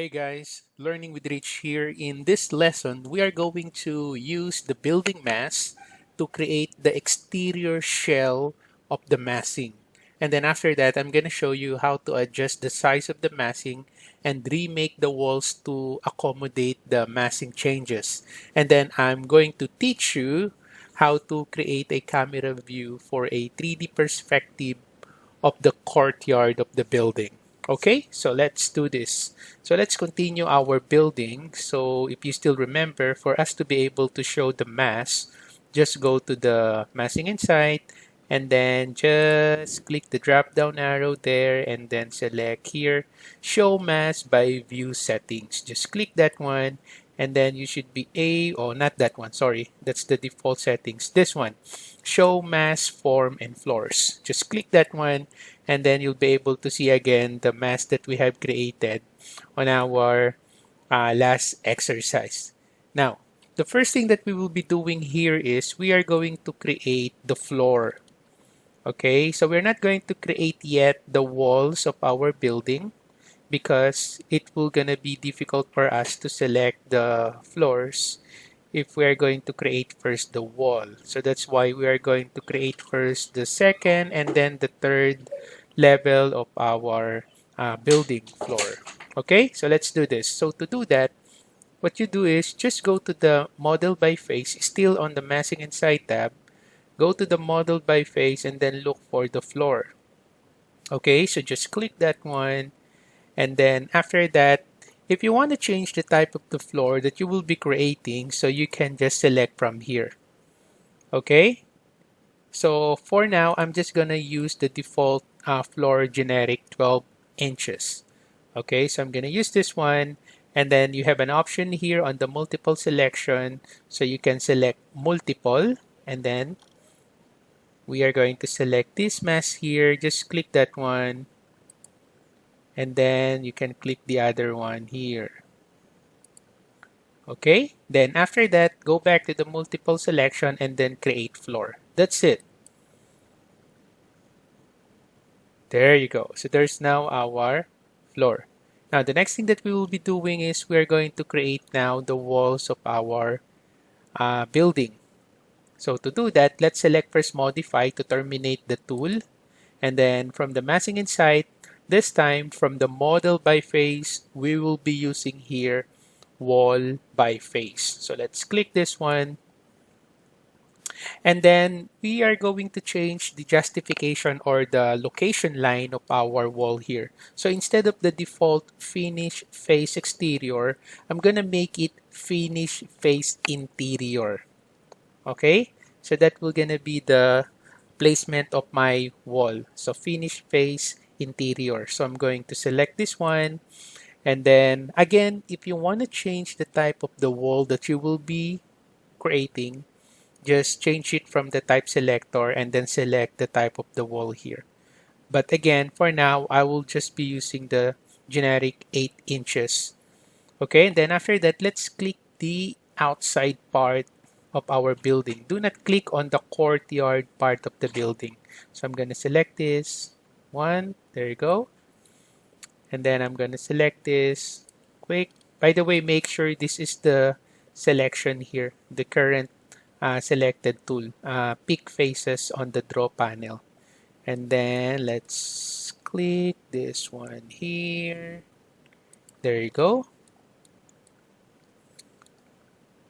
Hey guys, Learning with Rich here. In this lesson, we are going to use the building mass to create the exterior shell of the massing. And then after that, I'm going to show you how to adjust the size of the massing and remake the walls to accommodate the massing changes. And then I'm going to teach you how to create a camera view for a 3D perspective of the courtyard of the building. Okay, so let's do this. So let's continue our building. So if you still remember, for us to be able to show the mass, just go to the massing insight and then just click the drop down arrow there and then select here, show mass by view settings. Just click that one and then you should be oh, not that one, sorry. That's the default settings. This one, show mass, form, and floors. Just click that one and then you'll be able to see again the mass that we have created on our last exercise. Now, the first thing that we will be doing here is we are going to create the floor. Okay, so we're not going to create yet the walls of our building because it will gonna be difficult for us to select the floors if we are going to create first the wall. So that's why we are going to create first the second and then the third level of our building floor. Okay, so let's do this. So to do that, what you do is just go to the model by face, still on the massing inside tab, go to the model by face and then look for the floor. Okay, so just click that one. And then after that, if you want to change the type of the floor that you will be creating, so you can just select from here. Okay, so for now, I'm just gonna use the default floor generic 12 inches. Okay, so I'm gonna use this one. And then you have an option here on the multiple selection. So you can select multiple. And then we are going to select this mass here. Just click that one. And then you can click the other one here. Okay, then after that, go back to the multiple selection and then create floor. That's it. There you go. So there's now our floor. Now the next thing that we will be doing is we're going to create now the walls of our building. So to do that, let's select first modify to terminate the tool. And then from the massing insight, this time from the model by face, we will be using here wall by face. So let's click this one. And then we are going to change the justification or the location line of our wall here. So instead of the default finish face exterior, I'm gonna make it finish face interior. Okay, so that will gonna be the placement of my wall. So finish face interior. So I'm going to select this one. And then again, if you want to change the type of the wall that you will be creating, just change it from the type selector and then select the type of the wall here. But again, for now, I will just be using the generic 8 inches. Okay, and then after that, let's click the outside part of our building. Do not click on the courtyard part of the building. So I'm going to select this one. There you go. And then I'm going to select this. Click. By the way, make sure this is the selection here, the current selected tool. Pick faces on the draw panel. And then let's click this one here. There you go.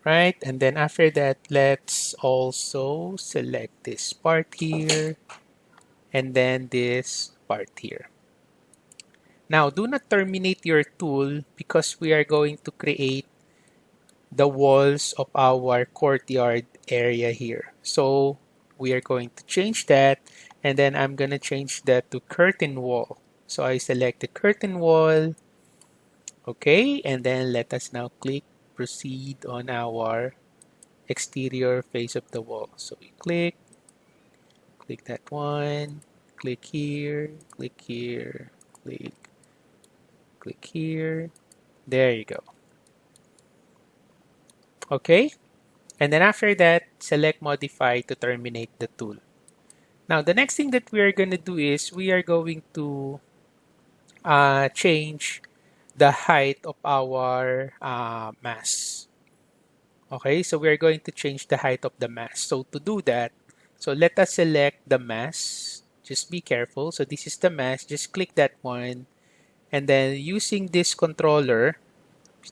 Right, and then after that, let's also select this part here and then this part here. Now, do not terminate your tool because we are going to create the walls of our courtyard area here. So we are going to change that, and then I'm going to change that to curtain wall. So I select the curtain wall. Okay, and then let us now click proceed on our exterior face of the wall. So we click that one, click here, click here, click here. There you go. Okay, and then after that, select modify to terminate the tool. Now the next thing that we are going to do is we are going to change the height of our mass. Okay, so we're going to change the height of the mass. So to do that, so let us select the mass. Just be careful. So this is the mass. Just click that one. And then using this controller,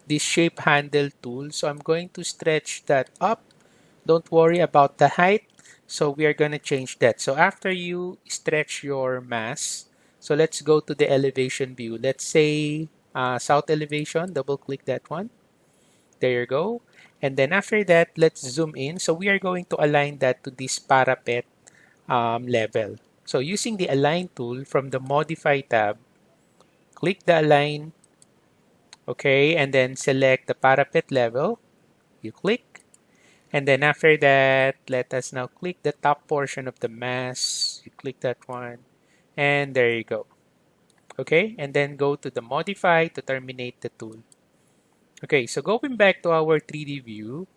this shape handle tool, so I'm going to stretch that up. Don't worry about the height. So we are going to change that. So after you stretch your mass, so let's go to the elevation view. Let's say south elevation, double click that one. There you go. And then after that, let's zoom in. So we are going to align that to this parapet level. So using the align tool from the modify tab, click the align, okay, and then select the parapet level. You click. And then after that, let us now click the top portion of the mass. You click that one. And there you go. Okay, and then go to the modify to terminate the tool. Okay, so going back to our 3D view,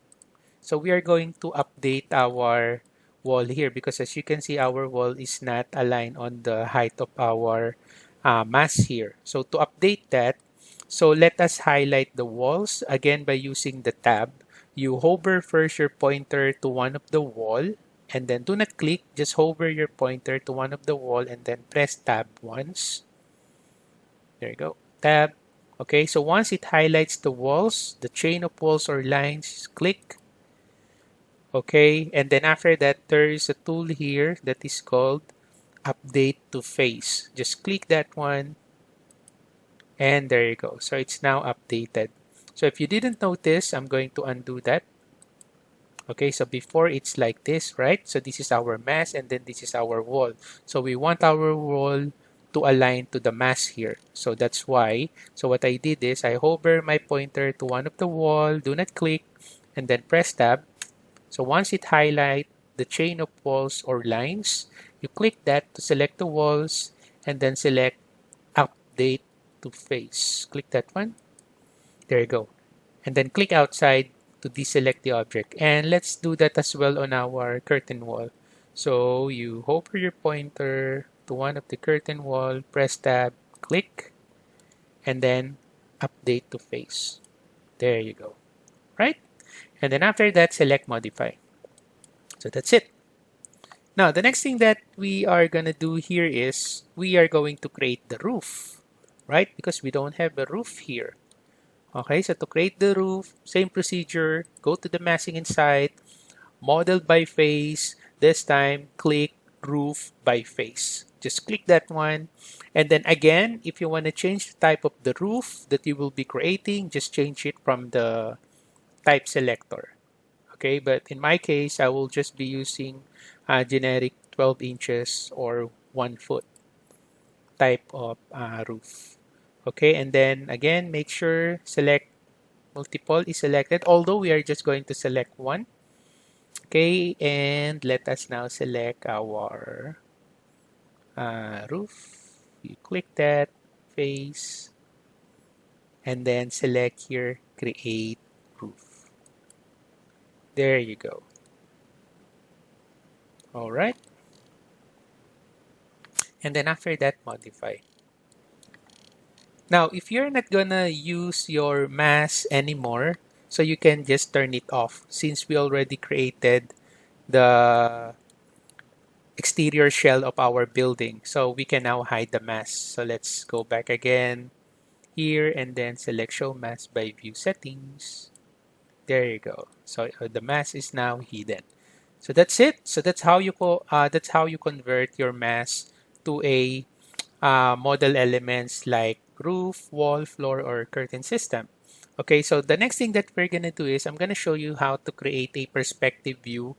so we are going to update our wall here because as you can see, our wall is not aligned on the height of our mass here. So to update that, so let us highlight the walls again by using the tab. You hover first your pointer to one of the wall and then do not click, just hover your pointer to one of the wall and then press tab once. There you go, tab. Okay, so once it highlights the walls, the chain of walls or lines, click. Okay, and then after that, there is a tool here that is called update to face. Just click that one and there you go. So it's now updated. So if you didn't notice, I'm going to undo that. Okay, so before it's like this, right? So this is our mass and then this is our wall. So we want our wall to align to the mass here. So that's why. So what I did is I hover my pointer to one of the wall, do not click, and then press tab. So once it highlights the chain of walls or lines, you click that to select the walls and then select update to face. Click that one. There you go. And then click outside to deselect the object. And let's do that as well on our curtain wall. So you hover your pointer to one of the curtain wall, press tab, click, and then update to face. There you go. Right? And then after that, select modify. So that's it. Now, the next thing that we are going to do here is we are going to create the roof, right? Because we don't have a roof here. Okay, so to create the roof, same procedure, go to the massing inside, model by face, this time click roof by face. Just click that one. And then again, if you want to change the type of the roof that you will be creating, just change it from the type selector. Okay, but in my case, I will just be using a generic 12 inches or 1 foot type of roof. Okay, and then again, make sure select multiple is selected, although we are just going to select one. Okay, and let us now select our roof. You click that, face, and then select here, create roof. There you go. All right. And then after that, modify. Now, if you're not gonna use your mass anymore, so you can just turn it off since we already created the exterior shell of our building. So we can now hide the mass. So let's go back again here and then select show mask by view settings. There you go. So the mask is now hidden. So that's it. So that's how you convert your mask to a model elements like roof, wall, floor, or curtain system. Okay, so the next thing that we're gonna do is I'm gonna show you how to create a perspective view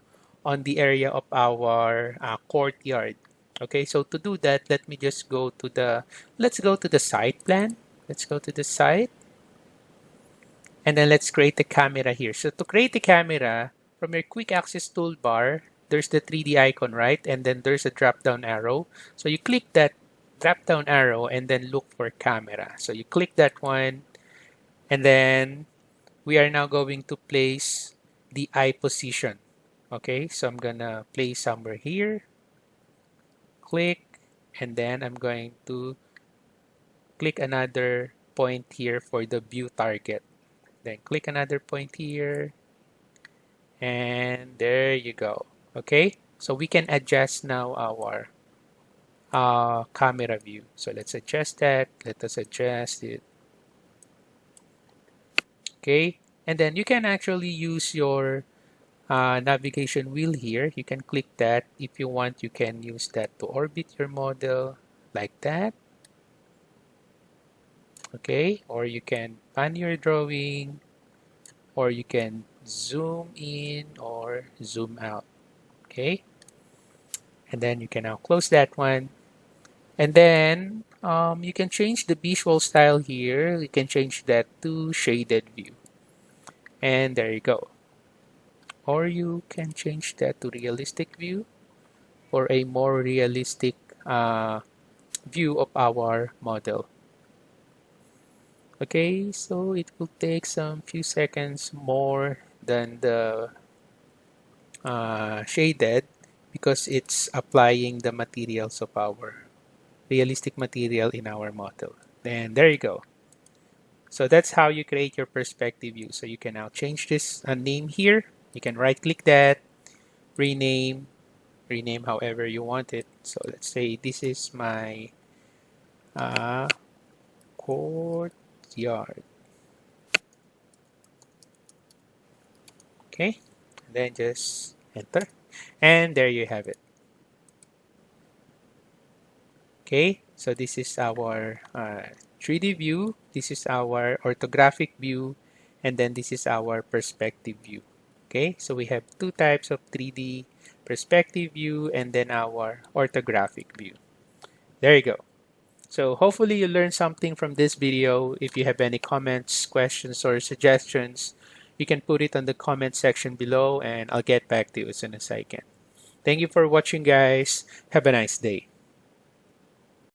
on the area of our courtyard. Okay, so to do that, let's go to the site plan. Let's go to the site. And then let's create a camera here. So to create a camera, from your quick access toolbar, there's the 3D icon, right? And then there's a drop down arrow. So you click that drop down arrow and then look for camera. So you click that one. And then we are now going to place the eye position. Okay, so I'm gonna place somewhere here. Click. And then I'm going to click another point here for the view target. Then click another point here. And there you go. Okay, so we can adjust now our camera view. So let's adjust that. Let us adjust it. Okay, and then you can actually use your navigation wheel here. You can click that. If you want, you can use that to orbit your model like that. Okay, or you can pan your drawing, or you can zoom in or zoom out. Okay, and then you can now close that one. And then you can change the visual style here. You can change that to shaded view. And there you go. Or you can change that to realistic view or a more realistic view of our model. Okay, so it will take some few seconds more than the shaded because it's applying the materials of our realistic material in our model. And there you go. So that's how you create your perspective view. So you can now change this name here. You can right click that, rename however you want it. So let's say this is my courtyard. Okay, then just enter. And there you have it. Okay, so this is our 3D view, this is our orthographic view, and then this is our perspective view. Okay, so we have two types of 3D perspective view and then our orthographic view. There you go. So hopefully you learned something from this video. If you have any comments, questions, or suggestions, you can put it on the comment section below and I'll get back to you as soon as I can. Thank you for watching, guys. Have a nice day.